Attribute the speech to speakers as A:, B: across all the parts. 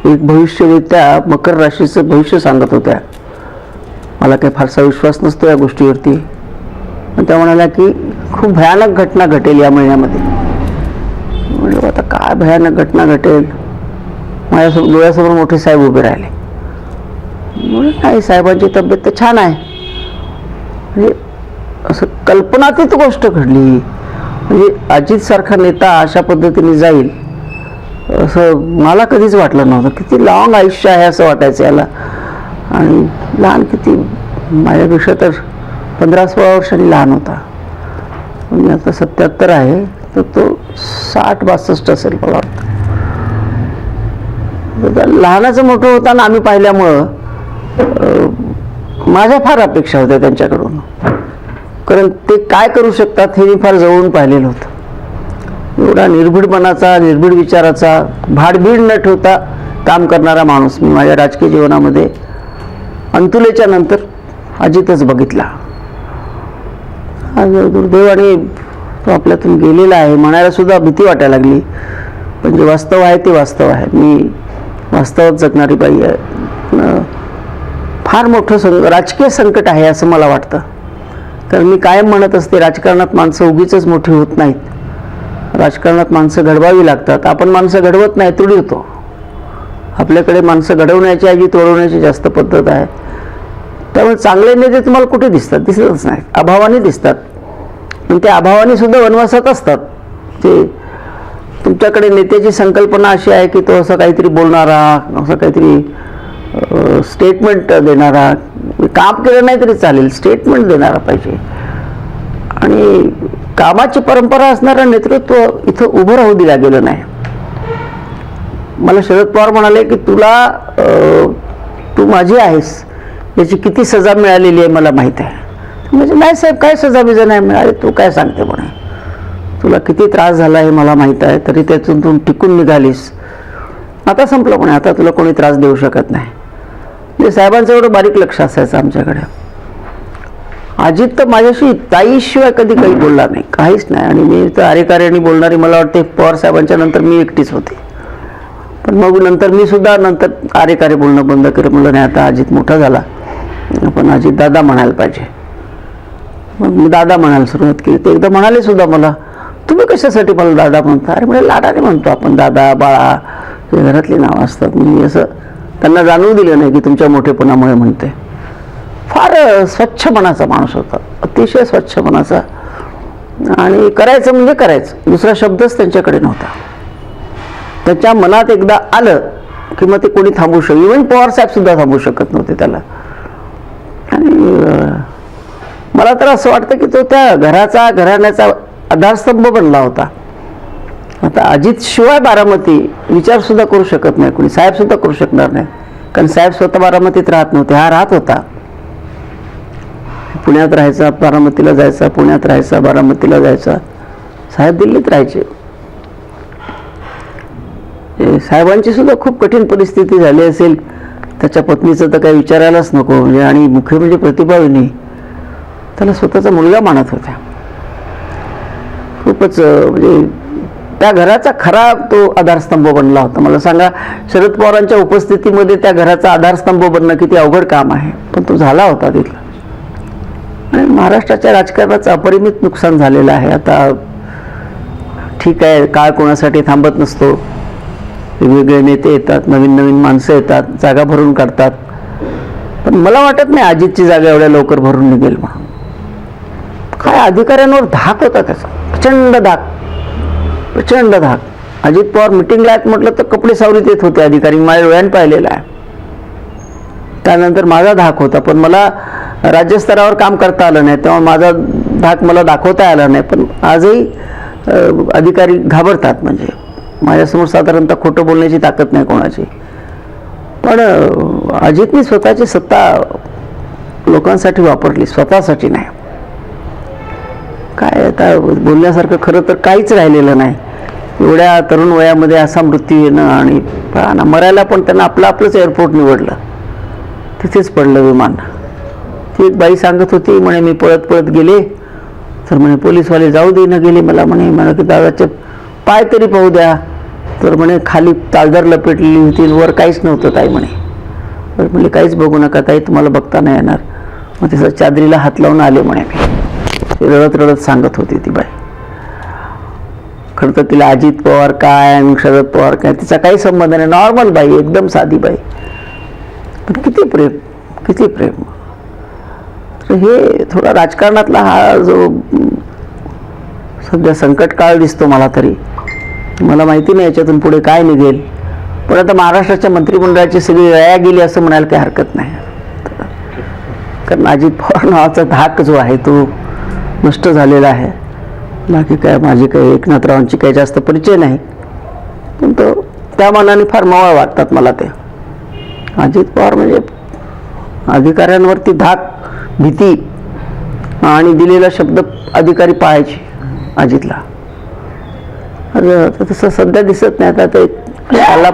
A: एक भविष्यवेत्या मकर राशीचं भविष्य सांगत होत्या. मला काही फारसा विश्वास नसतो या गोष्टीवरती, पण त्या म्हणाल्या की खूप भयानक घटना घटेल या महिन्यामध्ये. म्हणजे आता काय भयानक घटना घटेल. माझ्या डोळ्यासमोर मोठे साहेब उभे राहिले. म्हणजे नाही, साहेबांची तब्येत तर छान आहे. म्हणजे असं कल्पनातीत गोष्ट घडली. म्हणजे अजित सारखा नेता अशा पद्धतीने जाईल असं मला कधीच वाटलं नव्हतं. किती लॉंग आयुष्य आहे असं वाटायचं याला. आणि लहान किती, माझ्यापेक्षा तर 15-16 वर्षांनी लहान होता. मी आता 77 आहे, तर तो 60-62 असेल मला वाटतं. लहानाचं मोठं होताना आम्ही पाहिल्यामुळं माझ्या फार अपेक्षा होत्या त्यांच्याकडून. कारण ते काय करू शकतात हे मी फार जवळून पाहिलेलं होतं. एवढा निर्भीडपणाचा, निर्भीड विचाराचा, भाडबीड न ठेवता काम करणारा माणूस मी माझ्या राजकीय जीवनामध्ये अंतुलेच्या नंतर अजितच बघितला. दुर्दैवाने तो आपल्यातून गेलेला आहे म्हणायला सुद्धा भीती वाटायला लागली. पण जे वास्तव आहे ते वास्तव आहे. मी वास्तवात जगणारी बाई आहे. फार मोठं राजकीय संकट आहे असं मला वाटतं. कारण मी कायम म्हणत असते, राजकारणात माणसं उगीच मोठी होत नाहीत. राजकारणात माणसं घडवावी लागतात. आपण माणसं घडवत नाही, तुडवतो. आपल्याकडे माणसं घडवण्याची ऐवजी तोडवण्याची जास्त पद्धत आहे. त्यामुळे चांगले नेते तुम्हाला कुठे दिसतात? दिसतच नाहीत, अभावाने दिसतात. आणि त्या अभावाने सुद्धा वनवासात असतात. ते तुमच्याकडे नेत्याची संकल्पना अशी आहे की तो असं काहीतरी बोलणारा, असं काहीतरी स्टेटमेंट देणारा, काम केलं नाही तरी चालेल, स्टेटमेंट देणारा पाहिजे. आणि कामाची परंपरा असणारं नेतृत्व इथं उभं राहू दिलं गेलं नाही. मला शरद पवार म्हणाले की तू माझी आहेस, याची किती सजा मिळालेली आहे मला माहीत आहे. म्हणजे नाही साहेब, काय सजा बिजा नाही मिळाली, तू काय सांगते म्हणे. तुला किती त्रास झाला हे मला माहीत आहे, तरी त्यातून तू टिकून निघालीस. आता संपलं म्हणे, आता तुला कोणी त्रास देऊ शकत नाही. म्हणजे साहेबांचं एवढं बारीक लक्ष असायचं आमच्याकडे. अजित तर माझ्याशी ताईशिवाय कधी काही बोलला नाही, काहीच नाही. आणि मी तर अरेकार्याने बोलणारी मला वाटते पवार साहेबांच्या नंतर मी एकटीच होते. पण मग नंतर मी सुद्धा अरेकारे बोलणं बंद केलं. म्हणलं नाही, आता अजित मोठा झाला, पण अजित दादा म्हणायला पाहिजे. मग मी दादा म्हणायला सुरुवात केली. ते एकदा म्हणाले सुद्धा मला, तुम्ही कशासाठी मला दादा म्हणता? अरे म्हणजे लाडाने म्हणतो आपण, दादा, बाळा, हे घरातली नावं असतात. मी असं त्यांना जाणवू दिलं नाही की तुमच्या मोठेपणामुळे म्हणते. फार स्वच्छ मनाचा माणूस होता, अतिशय स्वच्छ मनाचा. आणि करायचं म्हणजे करायचं, दुसरा शब्दच त्यांच्याकडे नव्हता. त्याच्या मनात एकदा आलं की मग ते कोणी थांबवू शकत. इव्हन पवार साहेब सुद्धा थांबवू शकत नव्हते त्याला. आणि मला तर असं वाटतं की तो त्या घराण्याचा आधारस्तंभ बनला होता. आता अजित शिवाय बारामती विचार सुद्धा करू शकत नाही कोणी, साहेब सुद्धा करू शकणार नाही. कारण साहेब स्वतः बारामतीत राहत नव्हते, हा राहत होता. पुण्यात राहायचा, बारामतीला जायचा, पुण्यात राहायचा, बारामतीला जायचा. साहेब दिल्लीत राहायचे. साहेबांची सुद्धा खूप कठीण परिस्थिती झाली असेल. त्याच्या पत्नीचं तर काही विचारायलाच नको. म्हणजे आणि मुख्य म्हणजे प्रतिभावानी त्याला स्वतःचा मुलगा मानत होत्या. खूपच म्हणजे त्या घराचा खरा तो आधारस्तंभ बनला होता. मला सांगा, शरद पवारांच्या उपस्थितीमध्ये त्या घराचा आधारस्तंभ बनणं किती अवघड काम आहे, पण तो झाला होता तिथला. आणि महाराष्ट्राच्या राजकारणाचं अपरिमित नुकसान झालेलं आहे. आता ठीक आहे, काळ कोणासाठी थांबत नसतो. वेगवेगळे नेते येतात, नवीन नवीन माणसं येतात, जागा भरून काढतात. पण मला वाटत नाही अजितची जागा एवढ्या लवकर भरून निघेल म्हणून. काय अधिकाऱ्यांवर धाक होता त्याचा, प्रचंड धाक, प्रचंड धाक. अजित पवार मिटिंगला आहेत म्हटलं तर कपडे सावरीत येत होते अधिकारी, माझ्या डोळ्याने पाहिलेला आहे. त्यानंतर माझा धाक होता, पण मला राज्यस्तरावर काम करता आलं नाही, तेव्हा माझा धाक मला दाखवता आला नाही. पण आजही अधिकारी घाबरतात. म्हणजे माझ्यासमोर साधारणतः खोटं बोलण्याची ताकद नाही कोणाची. पण अजितने स्वतःची सत्ता लोकांसाठी वापरली, स्वतःसाठी नाही. काय आता बोलण्यासारखं खरं तर काहीच राहिलेलं नाही. एवढ्या तरुण वयामध्ये असा मृत्यू येणं, आणि मरायला पण त्यांना आपलंच एअरपोर्ट निवडलं, तिथेच पडलं विमान. ती एक बाई सांगत होती, म्हणे मी पळत पळत गेले तर म्हणे पोलीसवाले जाऊ देणं गेले मला. म्हणे की दादाचे पाय तरी पाहू द्या. तर म्हणे खाली तालदार लपेटलेली होती, वर काहीच नव्हतं ताई म्हणे. तर म्हणले काहीच बघू नका ताई, तुम्हाला बघता नाही येणार. मग तिचं चादरीला हात लावून आले म्हणे मी. ती रडत रडत सांगत होती ती बाई. खरं तर तिला अजित पवार काय आणि शरद पवार काय तिचा काही संबंध नाही, नॉर्मल बाई, एकदम साधी बाई, पण किती प्रेम, किती प्रेम. तर हे थोडा राजकारणातला हा जो सध्या संकट काळ दिसतो मला तरी, मला माहिती नाही याच्यातून पुढे काय निघेल. पण आता महाराष्ट्राच्या मंत्रिमंडळाची सगळी रया गेली असं म्हणायला काही हरकत नाही. कारण अजित पवार नावाचा धाक जो आहे तो नष्ट झालेला आहे. बाकी काय माझी काही एकनाथरावांची काही जास्त परिचय नाही, पण तो त्या मानाने फार मवाळ वाटतात मला ते. अजित पवार म्हणजे अधिकाऱ्यांवरती धाक, भीती आणि दिलेला शब्द अधिकारी पाळायचे अजितला. तसं सध्या दिसत नाही. आता ते आला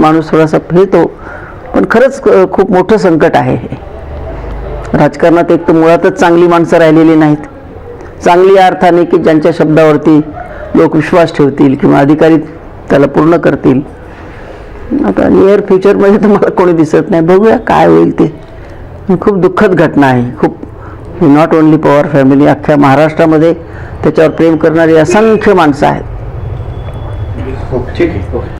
A: माणूस थोडासा फिरतो, पण खरंच खूप मोठं संकट आहे हे राजकारणात. एक तर मुळातच चांगली माणसं राहिलेली नाहीत, चांगली या अर्थाने की ज्यांच्या शब्दावरती लोक विश्वास ठेवतील किंवा अधिकारी त्याला पूर्ण करतील. आता नियर फ्युचरमध्ये तर मला कोणी दिसत नाही. बघूया काय होईल ते. खूप दुःखद घटना आहे. खूप नॉट ओन्ली पवार फॅमिली, अख्ख्या महाराष्ट्रामध्ये त्याच्यावर प्रेम करणारी असंख्य माणसं आहेत.
B: ठीक आहे.